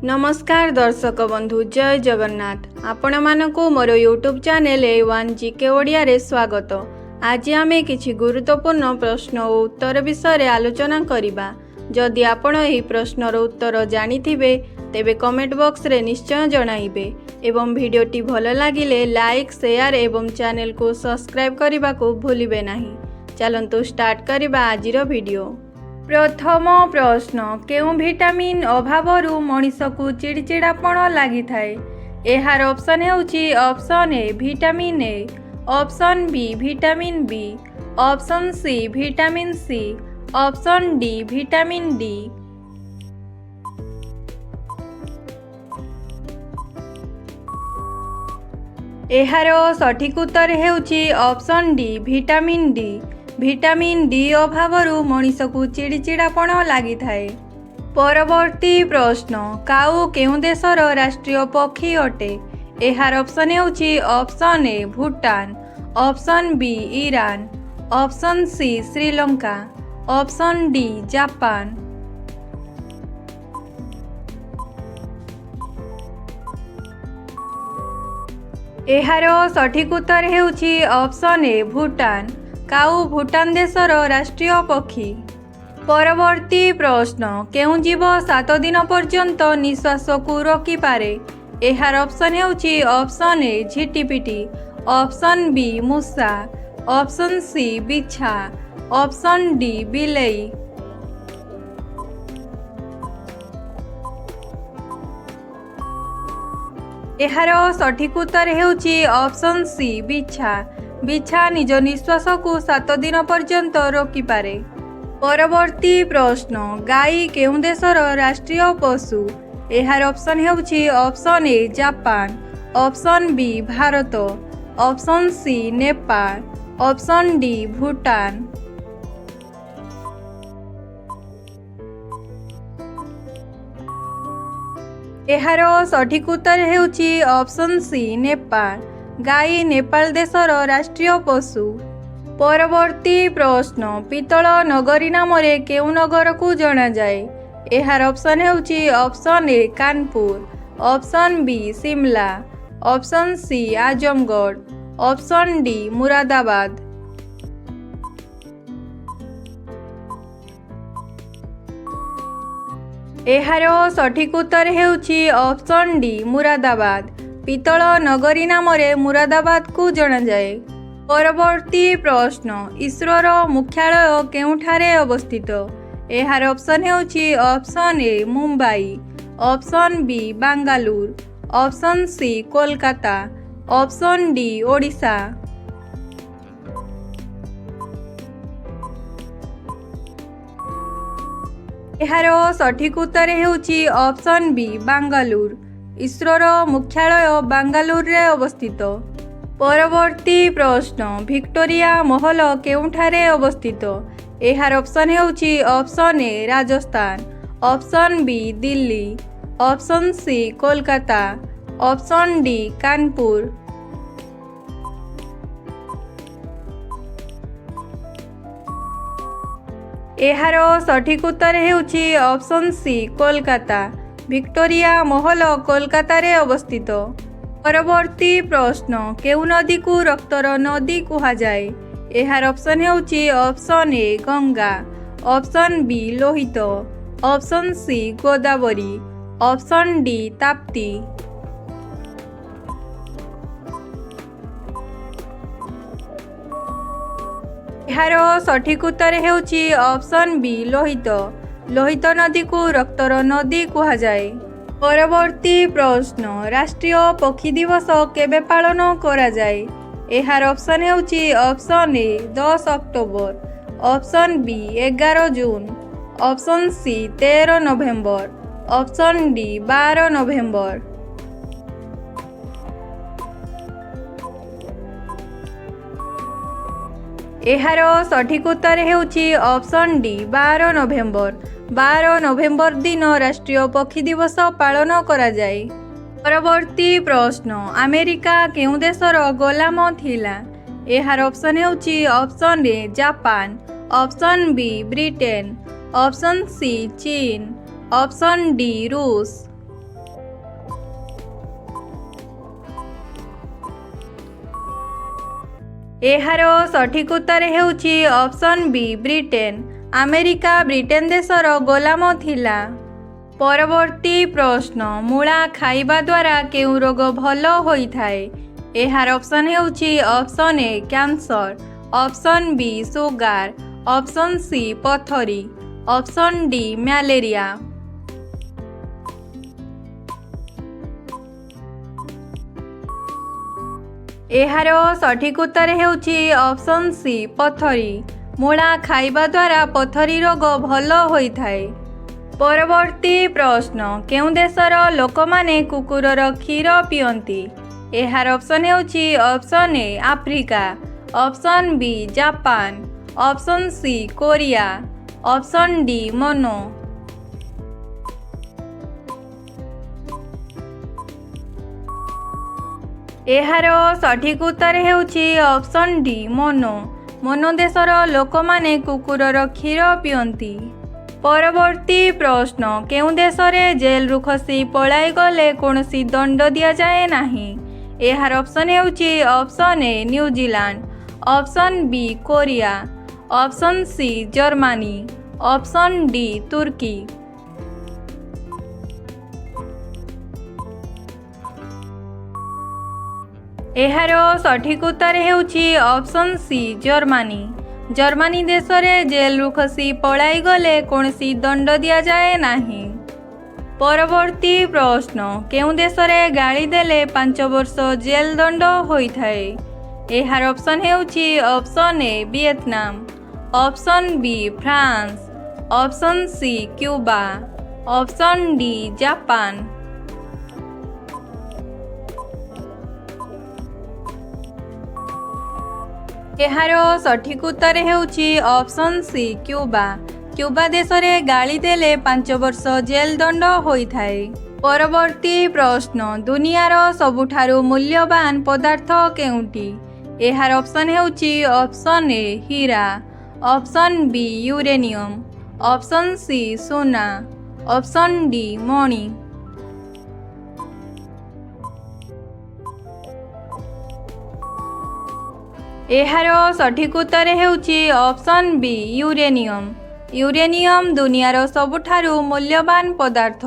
नमस्कार दर्शक बंधु जय जगन्नाथ आपण मानकु मोर YouTube channel A1 GK Odia रे स्वागत। आज आमे किछि गुरुत्वपूर्ण प्रश्न और उत्तर विषय आलोचना करिबा। जदि आपण एही प्रश्नर उत्तर जानिथिबे तेबे कमेंट बॉक्स रे निश्चय जणाइबे एवं वीडियोटी भल लागिले लाइक शेयर एवं चैनल को सब्सक्राइब करने को भूलिबे नहीं। चलंतु स्टार्ट करिबा आजिर वीडियो। प्रथम प्रश्न केउ विटामिन अभावरु मनीष को चिड़चिड़ापण लगी थाए। एहार ऑप्शन हेउची option A vitamin A, option B vitamin B, option C vitamin C, option D vitamin D. एहार सठिक उत्तर हेउची option D vitamin D. Vitamin D अभावरु मनीष को चिड़चिड़ापण लगी थाए। परवर्ती प्रश्न काऊ केउ देशर राष्ट्रीय पक्षी अटे। एहार ऑप्शन हेउची option A Bhutan, option B Iran, option C Sri Lanka, option D Japan. एहार सठिक उत्तर हेउची ऑप्शन ए भूटान। काऊ भूटान देशर राष्ट्रीय पक्षी। परवर्ती प्रश्न केउ जीव 7 दिन पर्यंत निश्वास को रोकी पारे। एहार ऑप्शन हेउची ऑप्शन ए झिटिपिटी, ऑप्शन बी मूषा, ऑप्शन सी बिछा, ऑप्शन डी बिलेई। एहार सठिक उत्तर हेउची ऑप्शन सी बिछा। बिछा निज निश्वास को 7 दिन पर्यंत रोकी पारे। परवर्ती प्रश्न गाई केउ देशर राष्ट्रीय पशु। एहार ऑप्शन हेउची option A Japan, option B Bharat, option C Nepal, option D Bhutan. एहार सठिक उत्तर हेउची ऑप्शन सी नेपाल। गाई नेपाल देशर राष्ट्रीय पशु। परवर्ती प्रश्न पितल नगरी नाम केउ नगर को जना जाए। एहार ऑप्शन हेउची option A Kanpur, option B Shimla, option C Azamgarh, option D Moradabad. एहार सठिक उत्तर हेउची ऑप्शन डी मुरादाबाद। पितल नगरी नाम मुरादाबाद को जना जाए। परवर्ती प्रश्न इसरोर मुख्यालय केउठारे अवस्थित। एहार ऑप्शन हेउची option A Mumbai, option B Bengaluru, option C Kolkata, option D Odisha. एहार सठिक उत्तर हेउची ऑप्शन बी बेंगालुरु। इसरोर मुख्यालय बेंगालुरु रे अवस्थित। परवर्ती प्रश्न विक्टोरिया महल केउठारे अवस्थित। एहार ऑप्शन हेउची option A Rajasthan, option B Delhi, option C Kolkata, option D Kanpur. एहार सठिक उत्तर हेउची ऑप्शन सी कोलकाता। विक्टोरिया महल कोलकाता रे अवस्थित। परवर्ती प्रश्न केउ नदी को रक्तर नदी कहा जाए। एहार ऑप्शन हेउची option A Ganga, option B Lohit, option C Godavari, option D Tapti. एहार सठिक उत्तर हेउची ऑप्शन बी लोहित। लोहित नदी को रक्तर नदी कहा जाए। परवर्ती प्रश्न राष्ट्रीय पक्षी दिवस केबे पालन करा जाए। एहार ऑप्शन हेउची option A 10 October, option B 11 June, option C 13 November, option D 12 November. एहार सठिक उत्तर हेउची ऑप्शन डी 12 नवेम्बर। 12 नवेम्बर दिन राष्ट्रीय पक्षी दिवस पालन करा जाए। परवर्ती प्रश्न अमेरिका केउ देशर गोलाम थिला। एहार ऑप्शन हेउची option A Japan, option B Britain, option C चीन, ऑप्शन डी रूस। एहार सठिक उत्तर हेउछि option B Britain. America Britain देशर गोलाम थिला। परवर्ती प्रश्न मूला खाइबा द्वारा केउ रोग भल होइथाए। एहार ऑप्शन हेउछि option A cancer, option B sugar, option C पथरी, ऑप्शन डी मलेरिया। एहार सठिक उत्तर हेउछि ऑप्शन सी पथरी। मूला खाइबा द्वारा पथरी रोग भल होइथाए। परवर्ती प्रश्न केउ देशर लोकमाने कुकुरर क्षीर पियंती। एहार ऑप्शन हेउछि option A Africa, option B Japan, option C Korea, option D मनो। एहार सठिक उत्तर हेउछि ऑप्शन डी मनो। मनो देशर लोकमाने कुकुरर क्षीर पियंती। परवर्ती प्रश्न केउ देशरे जेल रु खसी पलाई गले कोनोसी दंड दिया जाए नाही। एहार ऑप्शन हेउछि option A New Zealand, option B Korea, option C Germany, option D तुर्की। एहार सठिक उत्तर हेउछि ऑप्शन सी जर्मनी। जर्मनी देश में जेल रु खसी पलाई गले कौनसी दंड दिया जाए नाही। परवर्ती प्रश्न केउ देश में गाली देले 5 वर्ष जेल दंड होइथाए। एहार ऑप्शन हेउछि option A Vietnam, option B France, option C Cuba, option D Japan. एहार सठिक उत्तर हेउछि ऑप्शन सी क्यूबा। क्यूबा देश में गाली देले 5 वर्ष जेल दंड होइथाए। परवर्ती प्रश्न दुनियार सबुठारु मूल्यवान पदार्थ केउंटी। एहार ऑप्शन हेउछि ऑप्शन ए हीरा, option B uranium, option C सोना, ऑप्शन डी मणि। एहार सठिक उत्तर हेउछि ऑप्शन बी यूरेनियम। यूरेनियम दुनियार सबुठारु मूल्यवान पदार्थ।